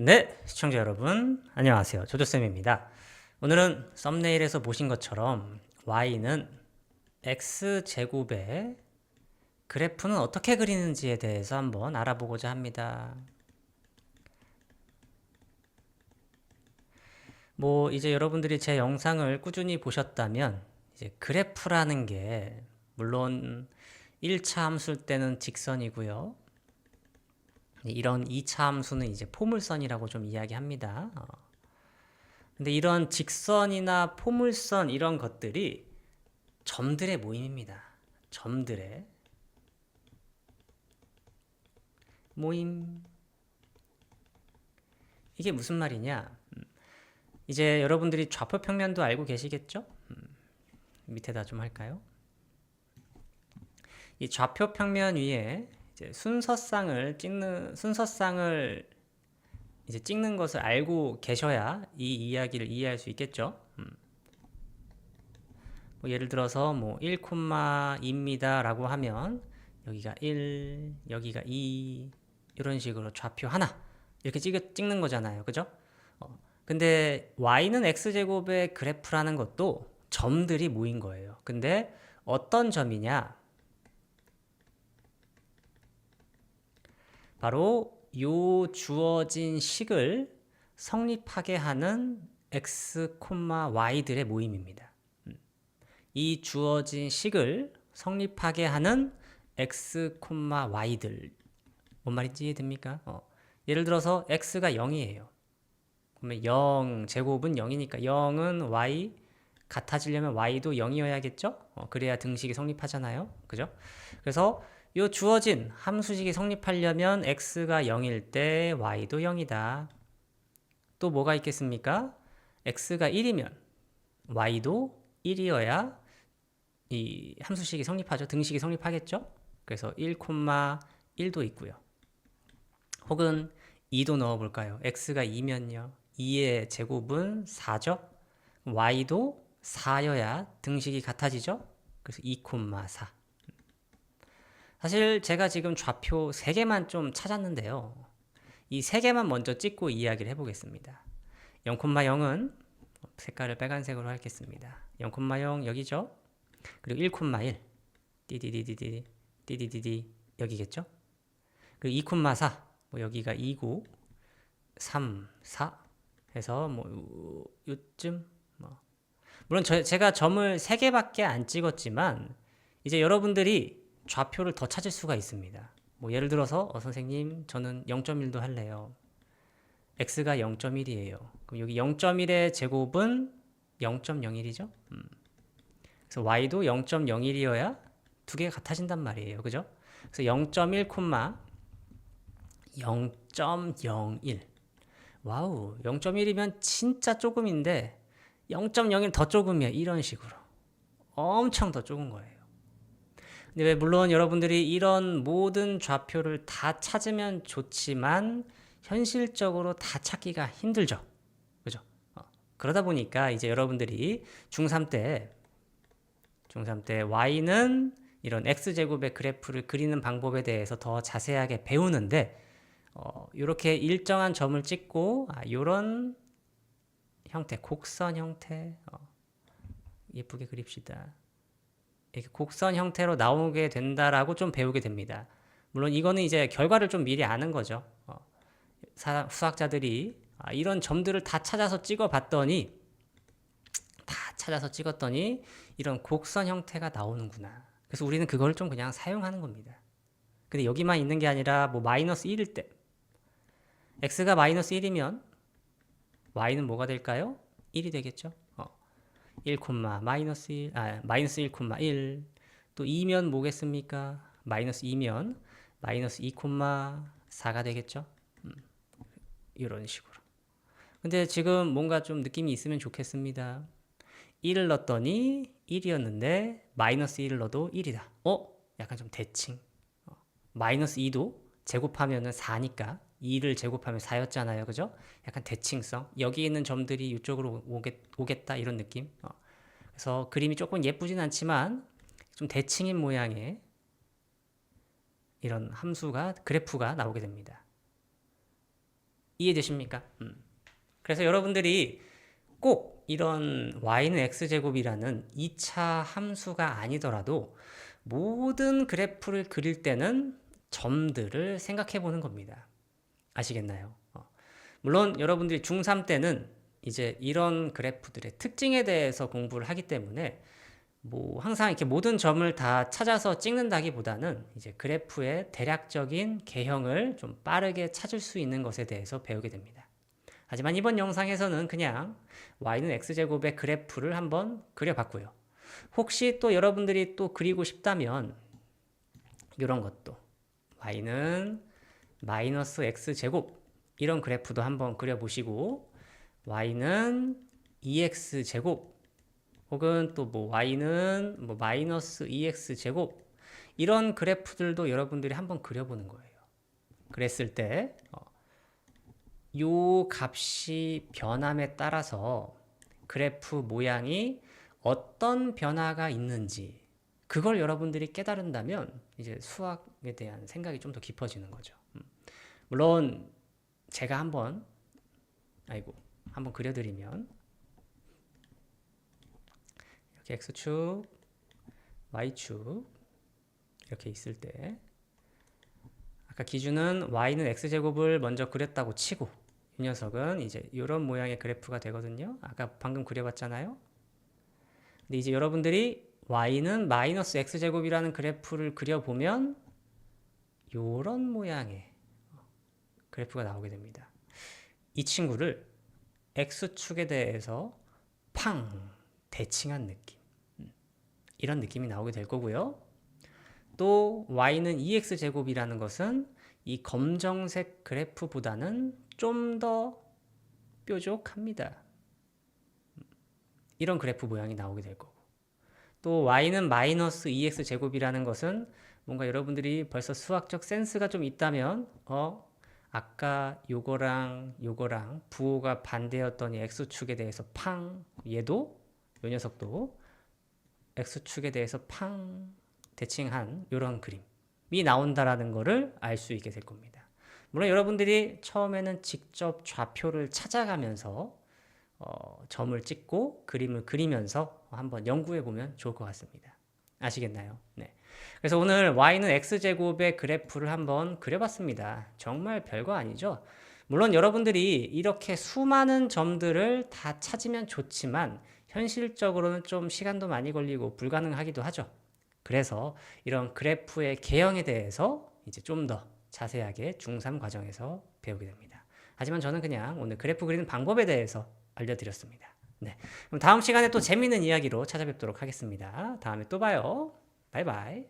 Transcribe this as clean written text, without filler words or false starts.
네, 시청자 여러분, 안녕하세요. 조조쌤입니다. 오늘은 썸네일에서 보신 것처럼 y는 x제곱의 그래프는 어떻게 그리는지에 대해서 한번 알아보고자 합니다. 이제 여러분들이 제 영상을 꾸준히 보셨다면 이제 그래프라는 게 물론 1차 함수일 때는 직선이고요. 이런 2차 함수는 이제 포물선이라고 좀 이야기합니다. 근데 이런 직선이나 포물선 이런 것들이 점들의 모임입니다. 점들의 모임. 이게 무슨 말이냐? 이제 여러분들이 좌표 평면도 알고 계시겠죠? 밑에다 좀 할까요? 이 좌표 평면 위에 이제 순서쌍을 찍는 것을 알고 계셔야 이 이야기를 이해할 수 있겠죠. 예를 들어서 1,2입니다 라고 하면 여기가 1, 여기가 2 이런 식으로 좌표 하나 이렇게 찍는 거잖아요. 그죠? 근데 y는 x제곱의 그래프라는 것도 점들이 모인 거예요. 근데 어떤 점이냐? 바로 요 주어진 식을 성립하게 하는 x, y들의 모임입니다. 이 주어진 식을 성립하게 하는 x, y들 뭔 말인지 이해됩니까? 예를 들어서 x가 0이에요. 그러면 0 제곱은 0이니까 0은 y 같아지려면 y도 0이어야겠죠? 그래야 등식이 성립하잖아요. 그죠? 그래서 이 주어진 함수식이 성립하려면 x가 0일 때 y도 0이다. 또 뭐가 있겠습니까? x가 1이면 y도 1이어야 이 함수식이 성립하죠. 등식이 성립하겠죠? 그래서 1,1도 있고요. 혹은 2도 넣어볼까요? x가 2면요. 2의 제곱은 4죠? y도 4여야 등식이 같아지죠? 그래서 2,4. 사실 제가 지금 좌표 3개만 좀 찾았는데요. 이 3개만 먼저 찍고 이야기를 해보겠습니다. 0,0은 색깔을 빨간색으로 하겠습니다. 0,0 여기죠? 그리고 1,1 띠디디디디 띠디디디 여기겠죠? 그리고 2,4 여기가 2고 3, 4 해서 요쯤 물론 제가 점을 3개밖에 안 찍었지만 이제 여러분들이 좌표를 더 찾을 수가 있습니다. 예를 들어서 선생님 저는 0.1도 할래요. x가 0.1이에요. 그럼 여기 0.1의 제곱은 0.01이죠. 그래서 y도 0.01이어야 두 개가 같아진단 말이에요. 그죠? 그래서 0.1, 0.01 와우 0.1이면 진짜 조금인데 0.01 더 조금이야. 이런 식으로 엄청 더 조금 거예요. 근데 물론 여러분들이 이런 모든 좌표를 다 찾으면 좋지만 현실적으로 다 찾기가 힘들죠. 그죠? 그러다 보니까 이제 여러분들이 중3 때 y는 이런 x제곱의 그래프를 그리는 방법에 대해서 더 자세하게 배우는데 이렇게 일정한 점을 찍고 이런 형태, 곡선 형태 예쁘게 그립시다. 이렇게 곡선 형태로 나오게 된다라고 좀 배우게 됩니다. 물론 이거는 이제 결과를 좀 미리 아는 거죠. 수학자들이 이런 점들을 다 찾아서 찍었더니 이런 곡선 형태가 나오는구나. 그래서 우리는 그걸 좀 그냥 사용하는 겁니다. 근데 여기만 있는 게 아니라 마이너스 1일 때 x가 마이너스 1이면 y는 뭐가 될까요? 1이 되겠죠? 1, 마이너스 1, 마이너스 1,1. 또 2면 뭐겠습니까? 마이너스 2면 마이너스 2,4가 되겠죠? 이런 식으로. 근데 지금 뭔가 좀 느낌이 있으면 좋겠습니다. 1을 넣었더니 1이었는데 마이너스 1을 넣어도 1이다. 약간 좀 대칭. 마이너스 2도 제곱하면은 4니까 2를 제곱하면 4였잖아요. 그죠? 약간 대칭성. 여기 있는 점들이 이쪽으로 오겠다 이런 느낌. 그래서 그림이 조금 예쁘진 않지만 좀 대칭인 모양의 이런 함수가 그래프가 나오게 됩니다. 이해되십니까? 그래서 여러분들이 꼭 이런 y는 x제곱이라는 2차 함수가 아니더라도 모든 그래프를 그릴 때는 점들을 생각해 보는 겁니다. 아시겠나요? 물론 여러분들이 중3 때는 이제 이런 그래프들의 특징에 대해서 공부를 하기 때문에 뭐 항상 이렇게 모든 점을 다 찾아서 찍는다기보다는 이제 그래프의 대략적인 개형을 좀 빠르게 찾을 수 있는 것에 대해서 배우게 됩니다. 하지만 이번 영상에서는 그냥 y는 x제곱의 그래프를 한번 그려봤고요. 혹시 또 여러분들이 또 그리고 싶다면 이런 것도 y는 마이너스 x제곱 이런 그래프도 한번 그려보시고 y는 2x제곱 혹은 또 뭐 y는 뭐 마이너스 2x제곱 이런 그래프들도 여러분들이 한번 그려보는 거예요. 그랬을 때 요 값이 변함에 따라서 그래프 모양이 어떤 변화가 있는지 그걸 여러분들이 깨달은다면 이제 수학에 대한 생각이 좀 더 깊어지는 거죠. 물론 제가 한번 그려드리면 이렇게 x축, y축 이렇게 있을 때 아까 기준은 y는 x제곱을 먼저 그렸다고 치고 이 녀석은 이제 이런 모양의 그래프가 되거든요. 아까 방금 그려봤잖아요. 근데 이제 여러분들이 y는 마이너스 x제곱이라는 그래프를 그려보면 이런 모양의 그래프가 나오게 됩니다. 이 친구를 x축에 대해서 팡 대칭한 느낌 이런 느낌이 나오게 될 거고요. 또 y는 2x제곱이라는 것은 이 검정색 그래프보다는 좀 더 뾰족합니다. 이런 그래프 모양이 나오게 될 거고 또 y는 마이너스 2x제곱이라는 것은 뭔가 여러분들이 벌써 수학적 센스가 좀 있다면 아까 요거랑 부호가 반대였더니 x축에 대해서 팡 얘도 요 녀석도 x축에 대해서 팡 대칭한 이런 그림이 나온다라는 거를 알 수 있게 될 겁니다. 물론 여러분들이 처음에는 직접 좌표를 찾아가면서 점을 찍고 그림을 그리면서 한번 연구해 보면 좋을 것 같습니다. 아시겠나요? 네. 그래서 오늘 y는 x제곱의 그래프를 한번 그려봤습니다. 정말 별거 아니죠? 물론 여러분들이 이렇게 수많은 점들을 다 찾으면 좋지만 현실적으로는 좀 시간도 많이 걸리고 불가능하기도 하죠. 그래서 이런 그래프의 개형에 대해서 이제 좀 더 자세하게 중3 과정에서 배우게 됩니다. 하지만 저는 그냥 오늘 그래프 그리는 방법에 대해서 알려드렸습니다. 네. 그럼 다음 시간에 또 재미있는 이야기로 찾아뵙도록 하겠습니다. 다음에 또 봐요. 바이바이.